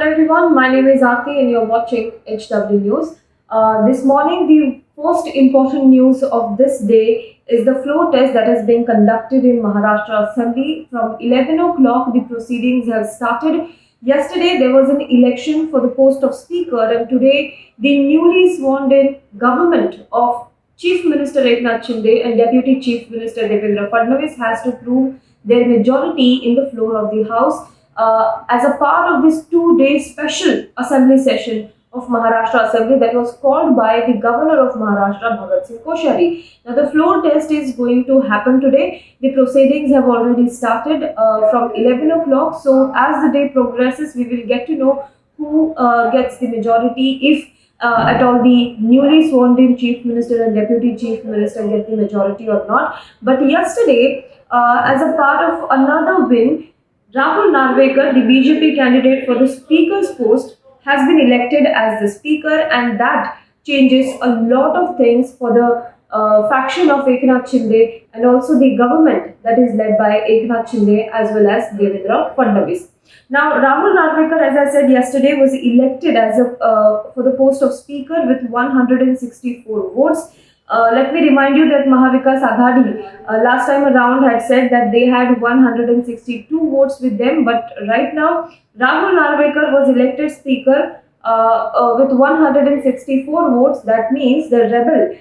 everyone, my name is Aarti and you're watching HW News. This morning, the most important news of this day is the floor test that has been conducted in Maharashtra Assembly. From 11 o'clock, the proceedings have started. Yesterday, there was an election for the post of Speaker, and today, the newly sworn in government of Chief Minister Eknath Shinde and Deputy Chief Minister Devendra Fadnavis has to prove their majority in the floor of the House as a part of this 2 day special assembly session of Maharashtra Assembly that was called by the Governor of Maharashtra, Chaudhary. Now, the floor test is going to happen today. The proceedings have already started from 11 o'clock. So, as the day progresses, we will get to know who gets the majority, if at all the newly sworn in Chief Minister and Deputy Chief Minister get the majority or not. But yesterday, as a part of another win, Rahul Narvekar, the BJP candidate for the Speaker's post, has been elected as the Speaker, and that changes a lot of things for the faction of Eknath Shinde and also the government that is led by Eknath Shinde as well as Devendra Fadnavis. Now, Rahul Narvekar, as I said yesterday, was elected as for the post of Speaker with 164 votes. Let me remind you that Mahavikas Aghadi last time around had said that they had 162 votes with them, but right now Rahul Narvekar was elected Speaker with 164 votes. That means the rebel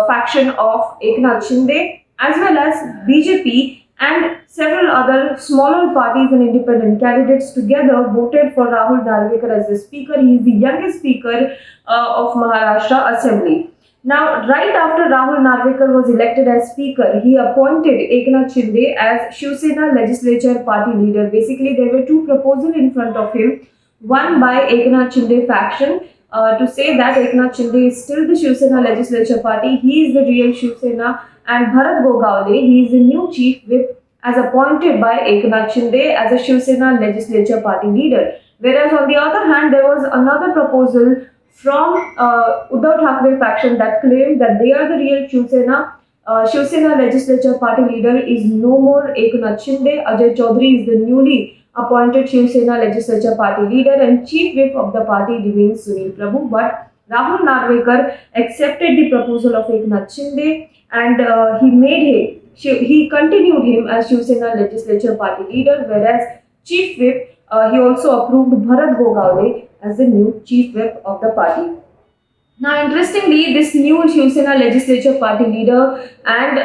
faction of Eknath Shinde as well as BJP and several other smaller parties and independent candidates together voted for Rahul Narvekar as the Speaker. He is the youngest Speaker of Maharashtra Assembly. Now, right after Rahul Narvekar was elected as Speaker, he appointed Eknath Shinde as Shiv Sena Legislature party leader. Basically, there were two proposals in front of him. One by Eknath Shinde faction to say that Eknath Shinde is still the Shiv Sena Legislature party. He is the real Shiv Sena, and Bharat Gogawale, he is the new chief whip as appointed by Eknath Shinde as a Shiv Sena Legislature party leader. Whereas on the other hand, there was another proposal from Uddhav Thackeray faction that claimed that they are the real Shiv Sena. Shiv Sena Legislature party leader is no more Eknath Shinde. Ajay Chaudhary is the newly appointed Shiv Sena Legislature party leader, and chief whip of the party remains Sunil Prabhu. But Rahul Narvekar accepted the proposal of Eknath Shinde, and he continued him as Shiv Sena Legislature party leader, whereas chief whip he also approved Bharat Gogawale as the new chief whip of the party. Now, interestingly, this new Shiv Sena Legislature party leader and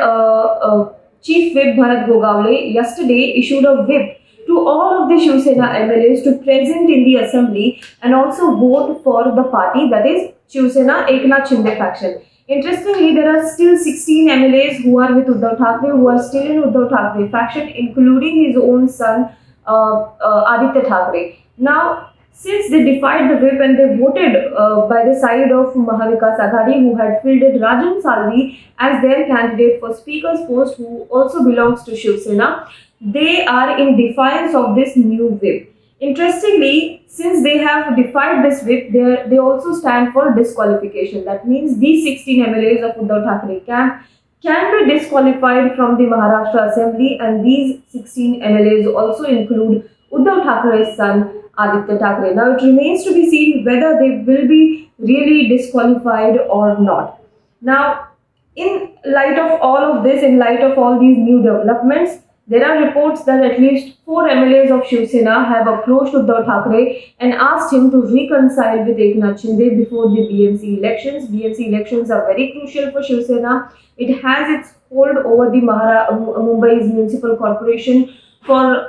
chief whip Bharat Gogawale yesterday issued a whip to all of the Shiv Sena MLAs to present in the assembly and also vote for the party, that is Shiv Sena Eknath Shinde faction. Interestingly, there are still 16 MLAs who are with Uddhav Thackeray, who are still in Uddhav Thackeray faction, including his own son Ajit Thackeray. Now, since they defied the whip and they voted by the side of Mahavikas Aghadi, who had fielded Rajan Salvi as their candidate for Speaker's post, who also belongs to Shiv Sena, they are in defiance of this new whip. Interestingly, since they have defied this whip, they also stand for disqualification. That means these 16 MLAs of Uddhav Thackeray camp can be disqualified from the Maharashtra Assembly, and these 16 MLAs also include Uddhav Thackeray's son Ajit Thackeray. Now, it remains to be seen whether they will be really disqualified or not. Now, in light of all of this, in light of all these new developments, there are reports that at least 4 MLAs of Shiv Sena have approached Uddhav Thackeray and asked him to reconcile with Eknath Shinde before the BMC elections. BMC elections are very crucial for Shiv Sena. It has its hold over the Mumbai's municipal corporation for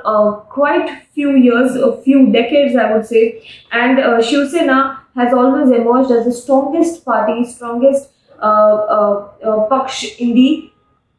quite few years, a few decades, I would say, and Shiv Sena has always emerged as the strongest party, strongest paksh in the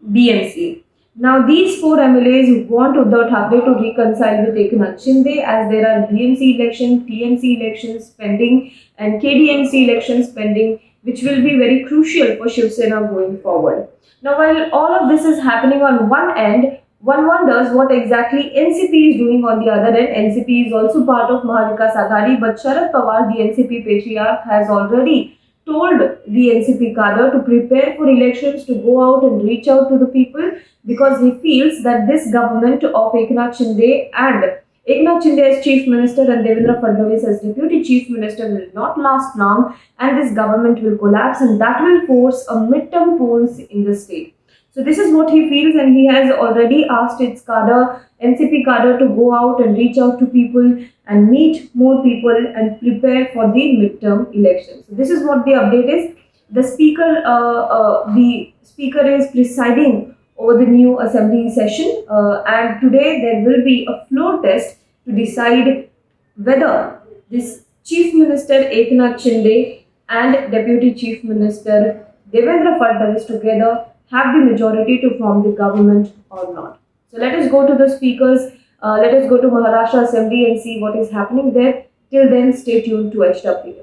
BMC. Now, these 4 MLAs want Uddhav Thackeray to reconcile with Eknath Shinde, as there are BMC elections, TMC elections pending, and KDMC elections pending, which will be very crucial for Shiv Sena going forward. Now, while all of this is happening on one end, one wonders what exactly NCP is doing on the other end. NCP is also part of Mahavikas Aghadi, but Sharad Pawar, the NCP patriarch, has already told the NCP cadre to prepare for elections, to go out and reach out to the people, because he feels that this government of Eknath Shinde and Eknath Shinde as Chief Minister and Devendra Fadnavis as Deputy Chief Minister will not last long, and this government will collapse, and that will force a midterm polls in the state. So this is what he feels, and he has already asked its cadre, NCP cadre, to go out and reach out to people and meet more people and prepare for the midterm elections. So this is what the update is. The speaker is presiding over the new assembly session, and today there will be a floor test to decide whether this Chief Minister Eknath Shinde and Deputy Chief Minister Devendra Fadnavis together have the majority to form the government or not. So let us go to the speakers. Let us go to Maharashtra Assembly and see what is happening there. Till then, stay tuned to HW.